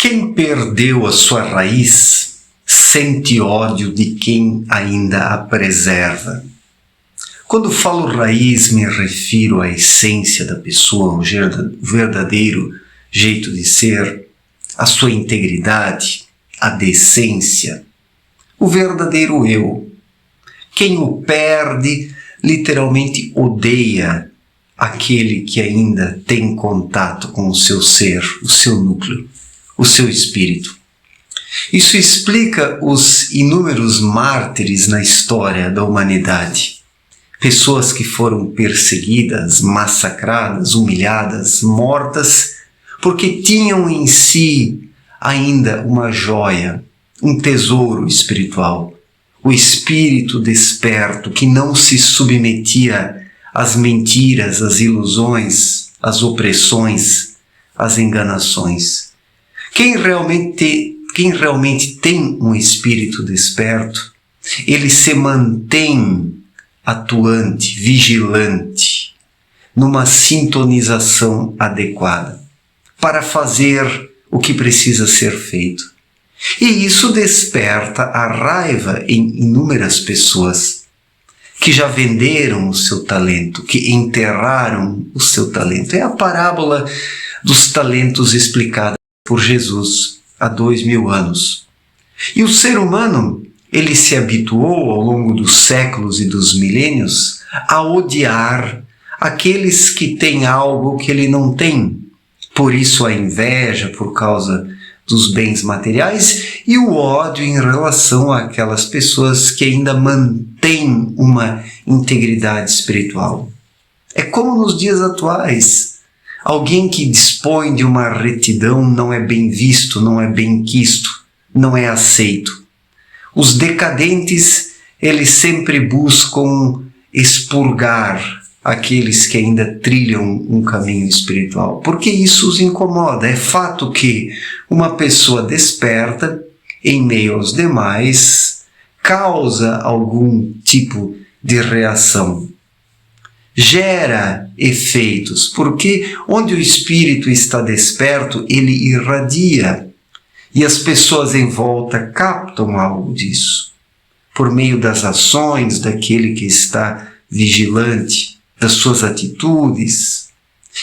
Quem perdeu a sua raiz sente ódio de quem ainda a preserva. Quando falo raiz, me refiro à essência da pessoa, o verdadeiro jeito de ser, a sua integridade, a decência, o verdadeiro eu. Quem o perde, literalmente odeia aquele que ainda tem contato com o seu ser, o seu núcleo, o seu espírito. Isso explica os inúmeros mártires na história da humanidade. Pessoas que foram perseguidas, massacradas, humilhadas, mortas, porque tinham em si ainda uma joia, um tesouro espiritual. O espírito desperto que não se submetia às mentiras, às ilusões, às opressões, às enganações. Quem realmente tem um espírito desperto, ele se mantém atuante, vigilante, numa sintonização adequada, para fazer o que precisa ser feito. E isso desperta a raiva em inúmeras pessoas que já venderam o seu talento, que enterraram o seu talento. É a parábola dos talentos explicada por Jesus há 2000 anos. E o ser humano, ele se habituou ao longo dos séculos e dos milênios a odiar aqueles que têm algo que ele não tem. Por isso a inveja por causa dos bens materiais e o ódio em relação àquelas pessoas que ainda mantêm uma integridade espiritual. É como nos dias atuais. Alguém que dispõe de uma retidão não é bem visto, não é bem quisto, não é aceito. Os decadentes, eles sempre buscam expurgar aqueles que ainda trilham um caminho espiritual, porque isso os incomoda. É fato que uma pessoa desperta, em meio aos demais, causa algum tipo de reação. Gera efeitos, porque onde o espírito está desperto, ele irradia, e as pessoas em volta captam algo disso, por meio das ações daquele que está vigilante, das suas atitudes.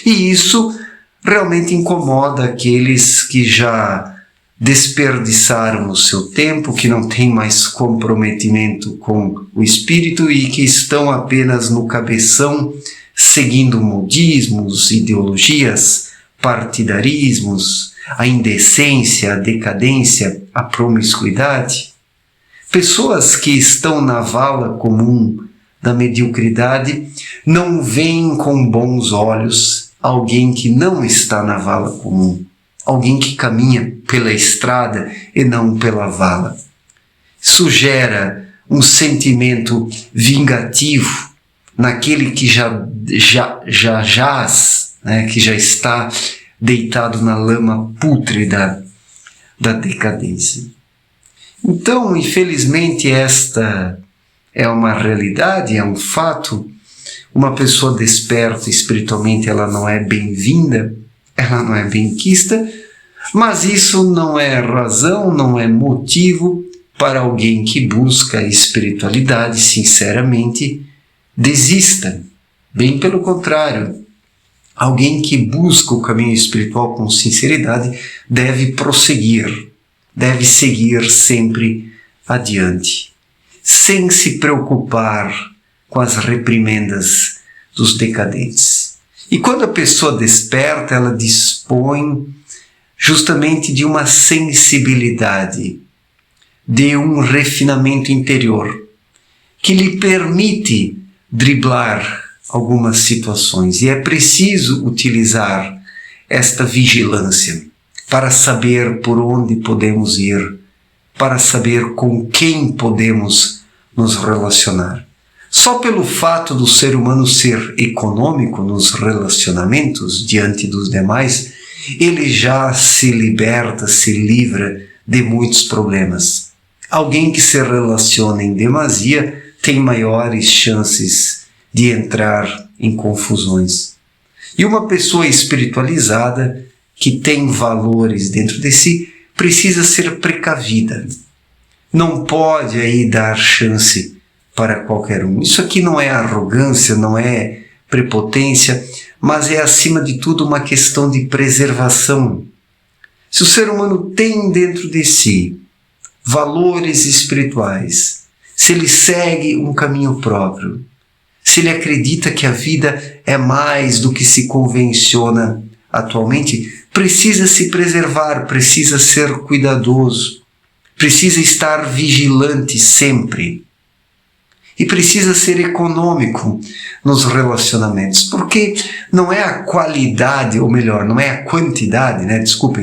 E isso realmente incomoda aqueles que já desperdiçaram o seu tempo, que não têm mais comprometimento com o espírito e que estão apenas no cabeção, seguindo modismos, ideologias, partidarismos, a indecência, a decadência, a promiscuidade. Pessoas que estão na vala comum da mediocridade não veem com bons olhos alguém que não está na vala comum, alguém que caminha pela estrada e não pela vala. Isso gera um sentimento vingativo naquele que já jaz, né, que já está deitado na lama pútrida da decadência. Então, infelizmente, esta é uma realidade, é um fato. Uma pessoa desperta espiritualmente, ela não é bem-vinda, ela não é bem-quista, mas isso não é razão, não é motivo para alguém que busca a espiritualidade sinceramente desista. Bem pelo contrário, alguém que busca o caminho espiritual com sinceridade deve prosseguir, deve seguir sempre adiante, sem se preocupar com as reprimendas dos decadentes. E quando a pessoa desperta, ela dispõe justamente de uma sensibilidade, de um refinamento interior, que lhe permite driblar algumas situações. E é preciso utilizar esta vigilância para saber por onde podemos ir, para saber com quem podemos nos relacionar. Só pelo fato do ser humano ser econômico nos relacionamentos diante dos demais, ele já se liberta, se livra de muitos problemas. Alguém que se relaciona em demasia tem maiores chances de entrar em confusões. E uma pessoa espiritualizada que tem valores dentro de si, precisa ser precavida. Não pode aí dar chance para qualquer um. Isso aqui não é arrogância, não é prepotência, mas é acima de tudo uma questão de preservação. Se o ser humano tem dentro de si valores espirituais, se ele segue um caminho próprio, se ele acredita que a vida é mais do que se convenciona atualmente, precisa se preservar, precisa ser cuidadoso, precisa estar vigilante sempre. E precisa ser econômico nos relacionamentos, porque não é a qualidade, ou melhor, não é a quantidade,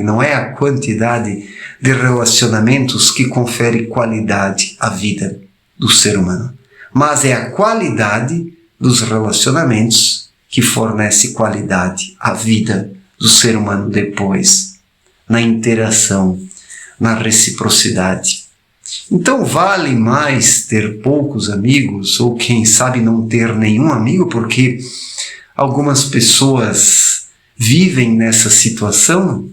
não é a quantidade de relacionamentos que confere qualidade à vida do ser humano, mas é a qualidade dos relacionamentos que fornece qualidade à vida do ser humano depois, na interação, na reciprocidade. Então vale mais ter poucos amigos, ou quem sabe não ter nenhum amigo, porque algumas pessoas vivem nessa situação,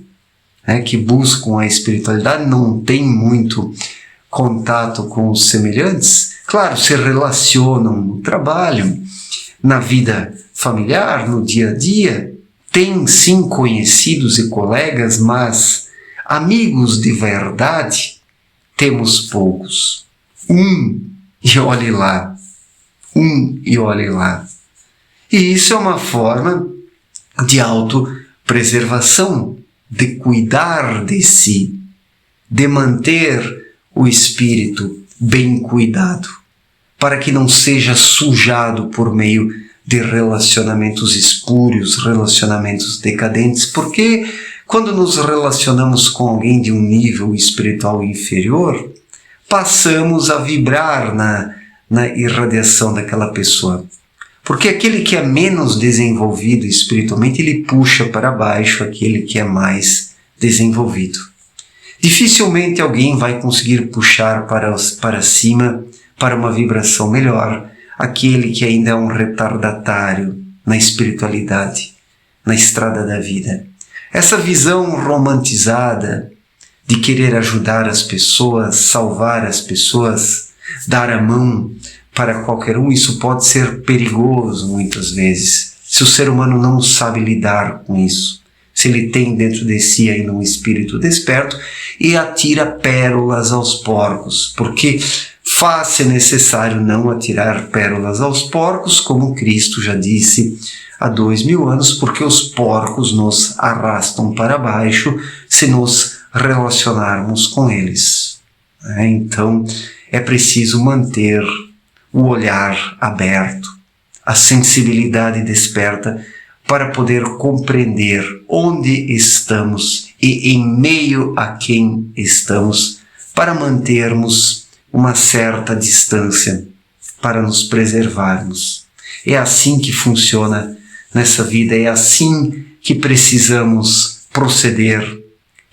que buscam a espiritualidade, não têm muito contato com os semelhantes. Claro, se relacionam no trabalho, na vida familiar, no dia a dia, têm sim conhecidos e colegas, mas amigos de verdade temos poucos. E olhe lá. E isso é uma forma de autopreservação, de cuidar de si, de manter o espírito bem cuidado, para que não seja sujado por meio de relacionamentos espúrios, relacionamentos decadentes, porque quando nos relacionamos com alguém de um nível espiritual inferior, passamos a vibrar na irradiação daquela pessoa. Porque aquele que é menos desenvolvido espiritualmente, ele puxa para baixo aquele que é mais desenvolvido. Dificilmente alguém vai conseguir puxar para cima, para uma vibração melhor, aquele que ainda é um retardatário na espiritualidade, na estrada da vida. Essa visão romantizada de querer ajudar as pessoas, salvar as pessoas, dar a mão para qualquer um, isso pode ser perigoso muitas vezes, se o ser humano não sabe lidar com isso, se ele tem dentro de si ainda um espírito desperto e atira pérolas aos porcos, porque faz-se necessário não atirar pérolas aos porcos, como Cristo já disse há 2000 anos, porque os porcos nos arrastam para baixo se nos relacionarmos com eles. Então, é preciso manter o olhar aberto, a sensibilidade desperta, para poder compreender onde estamos e em meio a quem estamos, para mantermos uma certa distância, para nos preservarmos. É assim que funciona nessa vida, é assim que precisamos proceder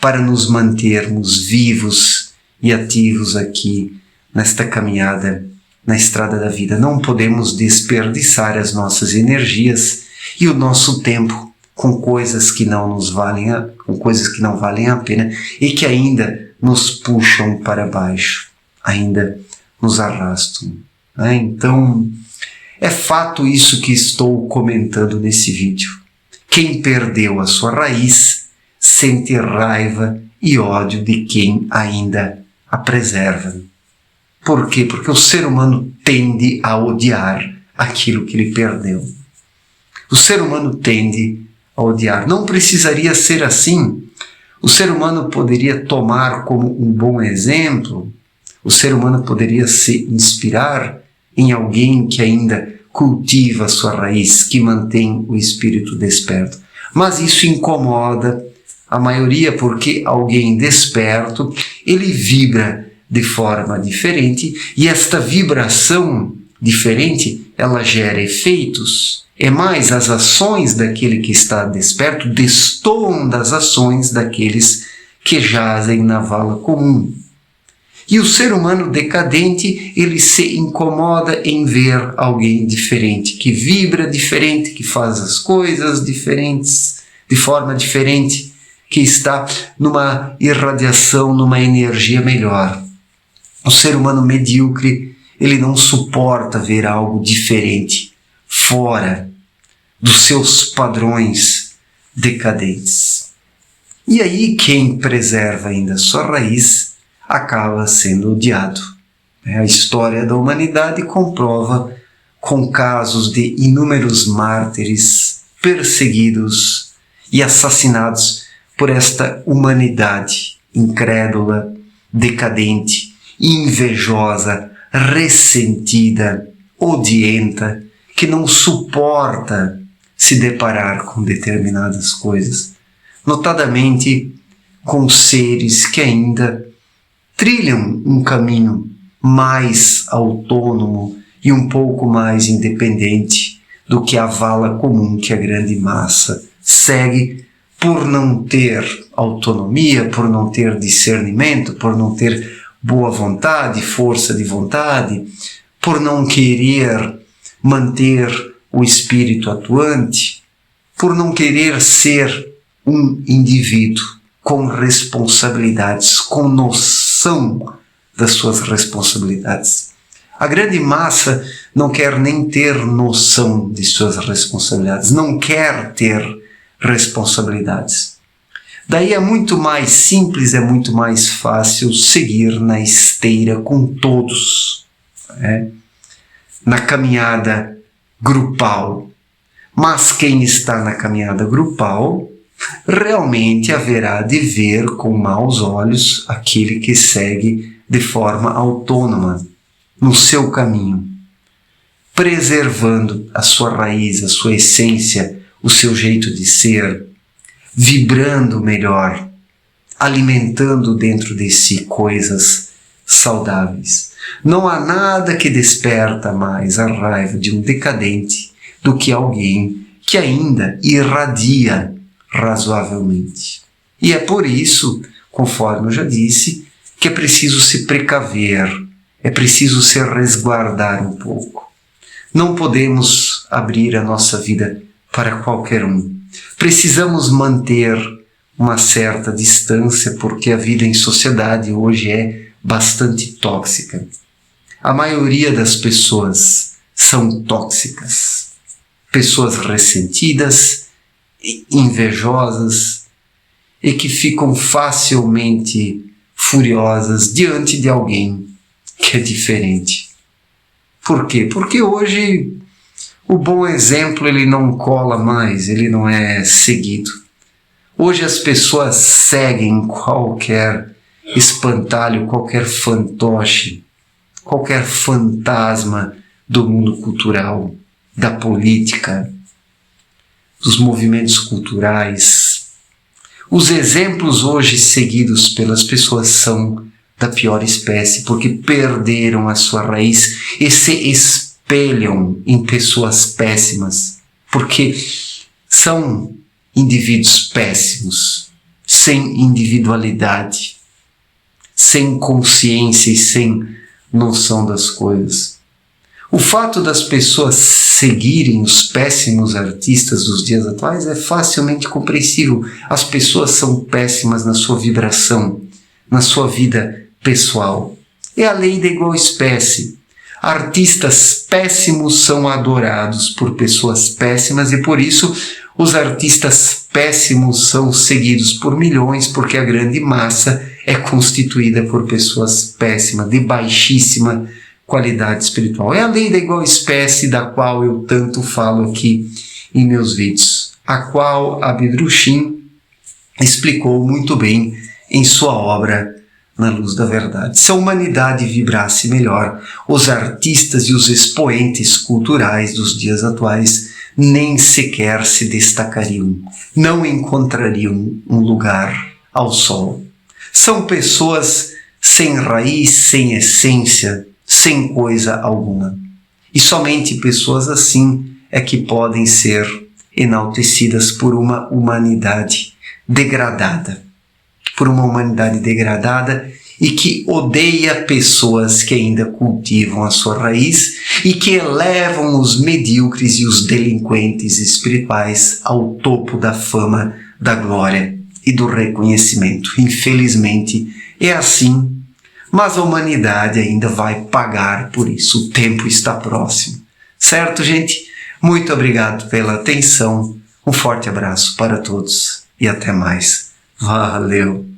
para nos mantermos vivos e ativos aqui nesta caminhada, na estrada da vida. Não podemos desperdiçar as nossas energias e o nosso tempo com coisas que não valem a pena e que ainda nos puxam para baixo, ainda nos arrastam. Então, é fato isso que estou comentando nesse vídeo. Quem perdeu a sua raiz sente raiva e ódio de quem ainda a preserva. Por quê? Porque o ser humano tende a odiar aquilo que ele perdeu. O ser humano tende a odiar. Não precisaria ser assim. O ser humano poderia tomar como um bom exemplo. O ser humano poderia se inspirar em alguém que ainda cultiva a sua raiz, que mantém o espírito desperto. Mas isso incomoda a maioria, porque alguém desperto, ele vibra de forma diferente, e esta vibração diferente, ela gera efeitos. É mais, as ações daquele que está desperto destoam das ações daqueles que jazem na vala comum. E o ser humano decadente, ele se incomoda em ver alguém diferente, que vibra diferente, que faz as coisas diferentes, de forma diferente, que está numa irradiação, numa energia melhor. O ser humano medíocre, ele não suporta ver algo diferente, fora dos seus padrões decadentes. E aí quem preserva ainda sua raiz acaba sendo odiado. A história da humanidade comprova com casos de inúmeros mártires perseguidos e assassinados por esta humanidade incrédula, decadente, invejosa, ressentida, odienta, que não suporta se deparar com determinadas coisas, notadamente com seres que ainda trilham um caminho mais autônomo e um pouco mais independente do que a vala comum que a grande massa segue por não ter autonomia, por não ter discernimento, por não ter boa vontade, força de vontade, por não querer manter o espírito atuante, por não querer ser um indivíduo com responsabilidades, com noção das suas responsabilidades. A grande massa não quer nem ter noção de suas responsabilidades, não quer ter responsabilidades. Daí é muito mais simples, é muito mais fácil seguir na esteira com todos, na caminhada grupal. Mas quem está na caminhada grupal realmente haverá de ver com maus olhos aquele que segue de forma autônoma no seu caminho, preservando a sua raiz, a sua essência, o seu jeito de ser, vibrando melhor, alimentando dentro de si coisas saudáveis. Não há nada que desperta mais a raiva de um decadente do que alguém que ainda irradia razoavelmente. E é por isso, conforme eu já disse, que é preciso se precaver, é preciso se resguardar um pouco. Não podemos abrir a nossa vida para qualquer um. Precisamos manter uma certa distância, porque a vida em sociedade hoje é bastante tóxica. A maioria das pessoas são tóxicas. Pessoas ressentidas, invejosas e que ficam facilmente furiosas diante de alguém que é diferente. Por quê? Porque hoje o bom exemplo ele não cola mais, ele não é seguido. Hoje as pessoas seguem qualquer espantalho, qualquer fantoche, qualquer fantasma do mundo cultural, da política, dos movimentos culturais. Os exemplos hoje seguidos pelas pessoas são da pior espécie, porque perderam a sua raiz e se espelham em pessoas péssimas, porque são indivíduos péssimos, sem individualidade, sem consciência e sem noção das coisas. O fato das pessoas seguirem os péssimos artistas dos dias atuais é facilmente compreensível. As pessoas são péssimas na sua vibração, na sua vida pessoal. É a lei da igual espécie. Artistas péssimos são adorados por pessoas péssimas e por isso os artistas péssimos são seguidos por milhões, porque a grande massa é constituída por pessoas péssimas, de baixíssima qualidade espiritual. É a lei da igual espécie da qual eu tanto falo aqui em meus vídeos, a qual Abdrushim explicou muito bem em sua obra Na Luz da Verdade. Se a humanidade vibrasse melhor, os artistas e os expoentes culturais dos dias atuais nem sequer se destacariam, não encontrariam um lugar ao sol. São pessoas sem raiz, sem essência, sem coisa alguma. E somente pessoas assim é que podem ser enaltecidas por uma humanidade degradada. Por uma humanidade degradada e que odeia pessoas que ainda cultivam a sua raiz e que elevam os medíocres e os delinquentes espirituais ao topo da fama, da glória e do reconhecimento. Infelizmente, é assim, mas a humanidade ainda vai pagar por isso. O tempo está próximo. Certo, gente? Muito obrigado pela atenção. Um forte abraço para todos e até mais. Valeu!